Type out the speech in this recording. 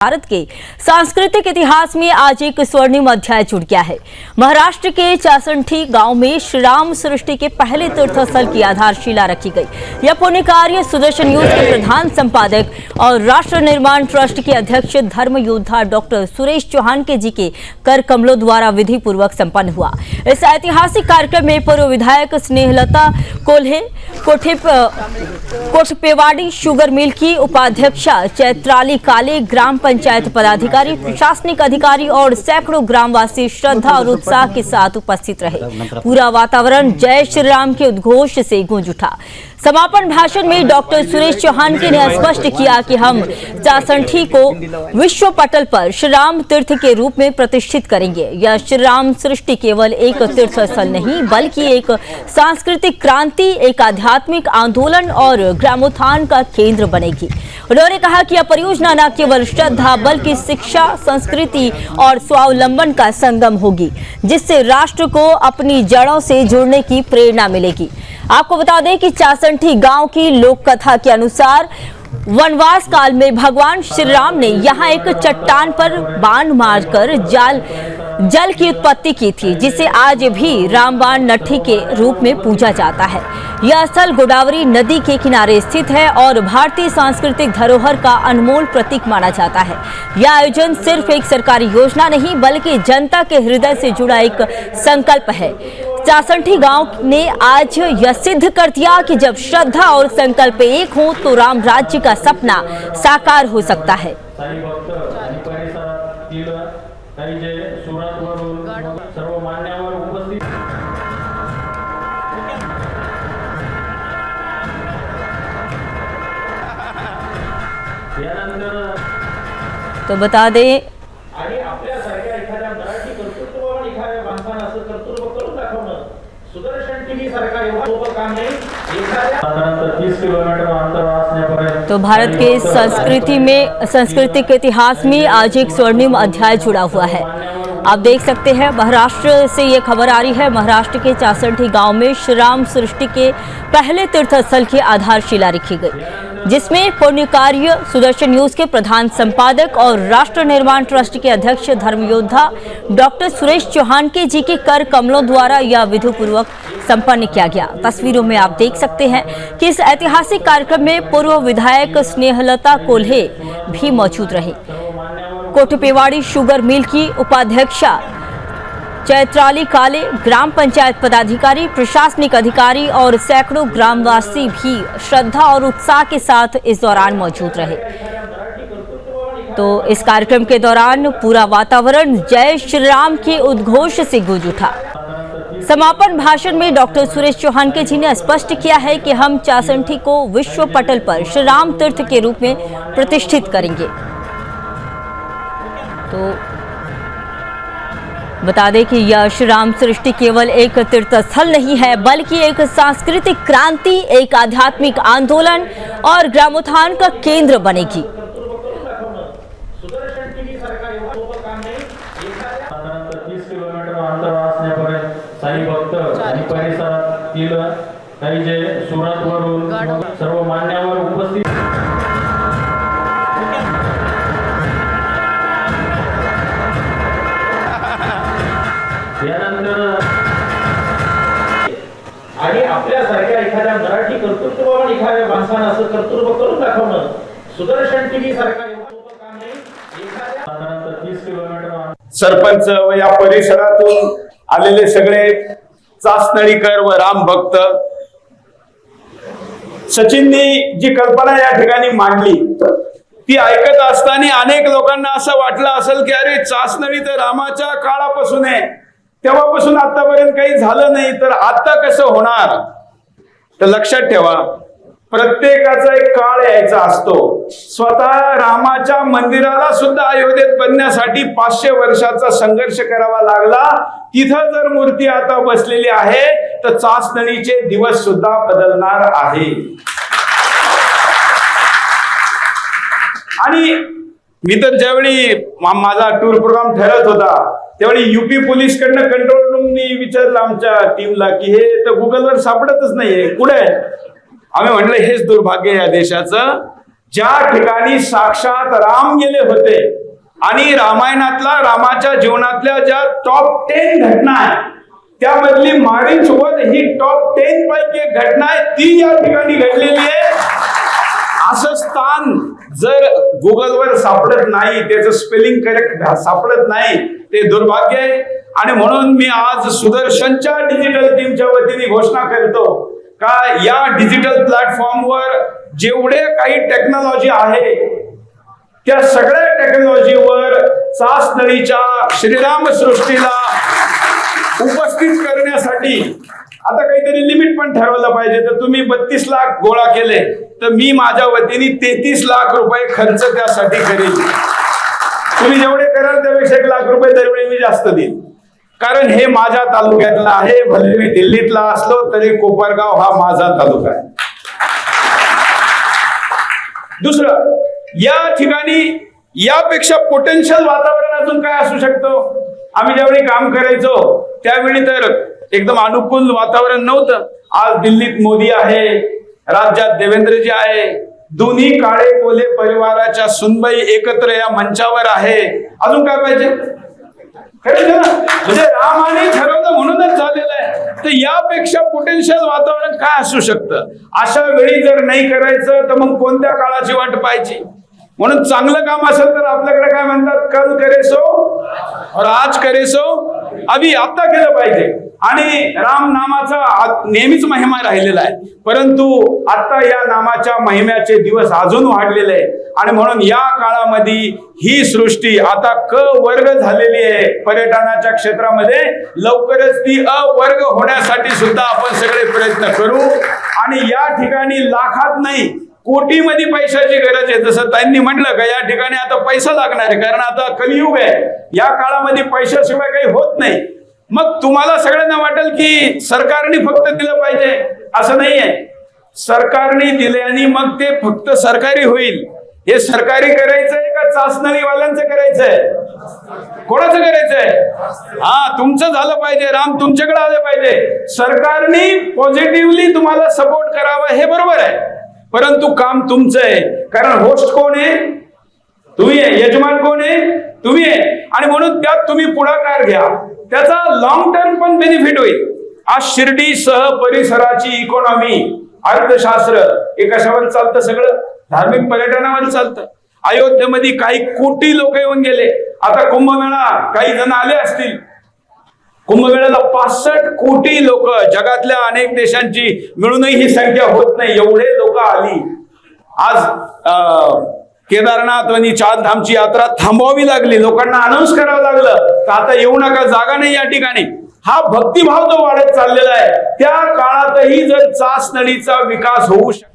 भारत के सांस्कृतिक इतिहास में आज एक स्वर्णिम अध्याय जुड़ गया है। महाराष्ट्र के चासंठी गांव में श्री राम सृष्टि के पहले तीर्थस्थल की आधारशिला रखी गई। यह पुण्य कार्य सुदर्शन न्यूज के प्रधान संपादक और राष्ट्र निर्माण ट्रस्ट के अध्यक्ष धर्म योद्धा डॉक्टर सुरेश चौहान के जी के कर कमलों द्वारा विधि पूर्वक संपन्न हुआ। इस ऐतिहासिक कार्यक्रम में पूर्व विधायक स्नेहलता कोल्हे, कोठपेवाड़ी शुगर मिल की उपाध्यक्षा चैत्राली काले, ग्राम पंचायत पदाधिकारी, प्रशासनिक अधिकारी और सैकड़ों ग्रामवासी श्रद्धा और उत्साह के साथ उपस्थित रहे। पूरा वातावरण जय श्री राम के उद्घोष से गूंज उठा। समापन भाषण में डॉक्टर सुरेश चौहान ने स्पष्ट किया कि हम चासंठी को विश्व पटल पर श्री राम तीर्थ के रूप में प्रतिष्ठित करेंगे। यह श्री राम सृष्टि केवल एक तीर्थ स्थल नहीं बल्कि एक सांस्कृतिक क्रांति, एक आध्यात्मिक आंदोलन और ग्रामोत्थान का केंद्र बनेगी। उन्होंने कहा कि यह परियोजना न केवल श्रद्धा बल्कि शिक्षा, संस्कृति और स्वावलंबन का संगम होगी, जिससे राष्ट्र को अपनी जड़ों से जुड़ने की प्रेरणा मिलेगी। आपको बता दें कि चासंठी गांव की लोक कथा के अनुसार वनवास काल में भगवान श्री राम ने यहाँ एक चट्टान पर बाण मारकर जल की उत्पत्ति की थी, जिसे आज भी रामबाण नट्ठी के रूप में पूजा जाता है। यह स्थल गोदावरी नदी के किनारे स्थित है और भारतीय सांस्कृतिक धरोहर का अनमोल प्रतीक माना जाता है। यह आयोजन सिर्फ एक सरकारी योजना नहीं बल्कि जनता के हृदय से जुड़ा एक संकल्प है। चासंठी गांव ने आज यह सिद्ध कर दिया कि जब श्रद्धा और संकल्प एक हो तो राम राज्य का सपना साकार हो सकता है। तो बता दें तो भारत के सांस्कृतिक इतिहास में आज एक स्वर्णिम अध्याय जुड़ा हुआ है। आप देख सकते हैं महाराष्ट्र से ये खबर आ रही है। महाराष्ट्र के चासंठी गांव में श्री राम सृष्टि के पहले तीर्थस्थल की आधारशिला रखी गई, जिसमें पुण्य कार्य सुदर्शन न्यूज के प्रधान संपादक और राष्ट्र निर्माण ट्रस्ट के अध्यक्ष धर्म योद्धा डॉक्टर सुरेश चौहान के जी के कर कमलों द्वारा यह विधि पूर्वक संपन्न किया गया। तस्वीरों में आप देख सकते हैं कि इस ऐतिहासिक कार्यक्रम में पूर्व विधायक स्नेहलता कोल्हे भी मौजूद रहे। कोठपेवाड़ी शुगर मिल की उपाध्यक्षा चैत्राली काले, ग्राम पंचायत पदाधिकारी, प्रशासनिक अधिकारी और सैकड़ों ग्रामवासी भी श्रद्धा और उत्साह के साथ इस दौरान मौजूद रहे। तो इस कार्यक्रम के दौरान पूरा वातावरण जय श्री राम के उद्घोष से गूंज उठा। समापन भाषण में डॉक्टर सुरेश चौहान के जी ने स्पष्ट किया है कि हम चासंठी को विश्व पटल पर श्री राम तीर्थ के रूप में प्रतिष्ठित करेंगे। तो बता दें कि यह श्री राम सृष्टि केवल एक तीर्थस्थल नहीं है बल्कि एक सांस्कृतिक क्रांति, एक आध्यात्मिक आंदोलन और ग्रामोत्थान का केंद्र बनेगी। साई भक्त आणि परिसरातील काही जे सुरतवरून सर्व मान्यवर उपस्थित यानंतर आणि आपल्यासारख्या एखाद्या मराठी कर्तृत्ववान एखाद्या माणसानं असं कर्तृत्व करून दाखवणं सुदर्शन टीव्ही सारखा एवढं काम नाही। साधारणतः 30 किलोमीटर सरपंच व या परिसरातून आलेले सगळे चासनळीकर व राम भक्त, सचिननी जी कल्पना या ठिकाणी मांडली ती ऐकत असताना अनेक लोकांना असं वाटलं असेल की अरे चासनळी तर रामाच्या काळापासून आहे, तेव्हापासून आतापर्यंत काही झालं नाही, तर आता कसं होणार? तर लक्षात ठेवा, प्रत्येकाचा एक काळ यायचा असतो। स्वतः रामाच्या मंदिराला सुद्धा अयोध्येत बनण्यासाठी 500 वर्षाचा संघर्ष करावा लागला। तिथं जर मूर्ती आता बसलेली आहे तर चासनळीचे दिवस सुद्धा बदलणार आहे। आणि मी तर ज्यावेळी माझा टूर प्रोग्राम ठरत होता त्यावेळी यूपी पोलीस कडनं कंट्रोल रूमनी विचारलं आमच्या टीमला की हे तर गुगलवर सापडतच नाहीये, कुठे आहे? आम्ही म्हटलं हेच दुर्भाग्य या देशाचं ज्या ठिकाणी साक्षात राम गेले होते आणि रामायणातला रामाच्या जीवनातल्या ज्या टॉप 10 घटना आहेत त्यामधली मारीच वध ही टॉप 10 पैकी एक घटना आहे, ती या ठिकाणी घडलेली आहे. असं स्थान जर गुगलवर सापडत नाही, त्याचं स्पेलिंग करेक्ट सापडत नाही, ते दुर्भाग्य आहे. आणि म्हणून मी आज सुदर्शनच्या डिजिटल टीमच्या वतीने घोषणा करतो का या डिजिटल प्लॅटफॉर्मवर जेवढे काही टेक्नॉलॉजी आहे त्या सगळ्या टेक्नॉलॉजीवर चासनळीच्या श्रीराम सृष्टीला उपस्थित करण्यासाठी आता काहीतरी लिमिट पण ठरवलं पाहिजे. तर तुम्ही 32 लाख गोळा केले तर मी माझ्या वतीने 33 लाख रुपये खर्च त्यासाठी करेल. तुम्ही जेवढे कराल त्यापेक्षा 1 लाख रुपये दरवेळी मी जास्त देईन, कारण हे माझ्या तालुक्यातला आहे. भले मी दिल्लीतला असलो तरी कोपरगाव हा माझा तालुका आहे. दुसरं, या ठिकाणी यापेक्षा पोटेन्शियल वातावरण अजून काय असू शकतं? आम्ही ज्यावेळी काम करायचो त्यावेळी तर एकदम अनुकूल वातावरण नव्हतं. आज दिल्लीत मोदी आहे, राज्यात देवेंद्रजी आहे, दोन्ही काळे कोले परिवाराच्या सुनबाई एकत्र या मंचावर आहे. अजून काय पाहिजे? खरंच ना, म्हणजे रामाने ठरवलं म्हणूनच झालेलं आहे. तर यापेक्षा पोटेन्शियल वातावरण काय असू शकतं? अशा वेळी जर नाही करायचं तर मग कोणत्या काळाची वाट पाहायची? म्हणून चांगलं काम असेल तर आपल्याकडे काय म्हणतात, कल करे सो और आज करे सो अभी, आता केलं पाहिजे. आणि राम नामाचा नेहमीच महिमा राहिलेला आहे, परंतु आता या नामाच्या महिम्याचे दिवस अजून वाढलेले आहे. आणि म्हणून या काळामध्ये ही सृष्टी आता क वर्ग झालेली आहे पर्यटनाच्या क्षेत्रामध्ये. लवकरच ती अ वर्ग होण्यासाठी सुद्धा आपण सगळे प्रयत्न करू. आणि या ठिकाणी लाखात नाही कोटीमध्ये पैशाची गरज आहे. जसं त्यांनी म्हटलं का या ठिकाणी आता पैसा लागणार आहे, कारण आता कलियुग आहे. या काळामध्ये पैशाशिवाय काही होत नाही. मग तुम्हाला सगळ्यांना वाटेल की सरकारने फक्त दिलं पाहिजे, असं नाहीये. सरकारने दिल्याने मग ते फक्त सरकारी होईल. हे सरकारी करायचंय का चासनळीवाल्यांचं करायचंय? कोणाचं करायचंय? हा, तुमचं झालं पाहिजे. राम तुमच्याकडे आले पाहिजे. सरकारने पॉझिटिव्हली तुम्हाला सपोर्ट करावा हे बरोबर आहे, परंतु काम तुमचं आहे. कारण होस्ट कोण आहे? तुम्ही आहे. यजमान कोण आहे? तुम्ही आहे. आणि म्हणून त्यात तुम्ही पुढाकार घ्या. त्याचा लॉंग टर्म पण बेनिफिट होईल. आज शिर्डीसह परिसराची इकॉनॉमी, अर्थशास्त्र हे कशावर चालतं? सगळं धार्मिक पर्यटनावर चालतं. अयोध्येमध्ये काही कोटी लोक येऊन गेले. आता कुंभमेळा काही जण आले असतील. कुंभमेळ्याला 65 कोटी लोक, जगातल्या अनेक देशांची मिळूनही ही संख्या होत नाही, एवढे लोक आली. आज केदारनाथ आणि चारधामची यात्रा थांबवावी लागली, लोकांना अनाऊन्स करावं लागलं तर आता येऊ नका, जागा नाही या ठिकाणी. हा भक्तिभाव जो वाढत चाललेला आहे, त्या काळातही जर चासनळीचा विकास होऊ शकतो.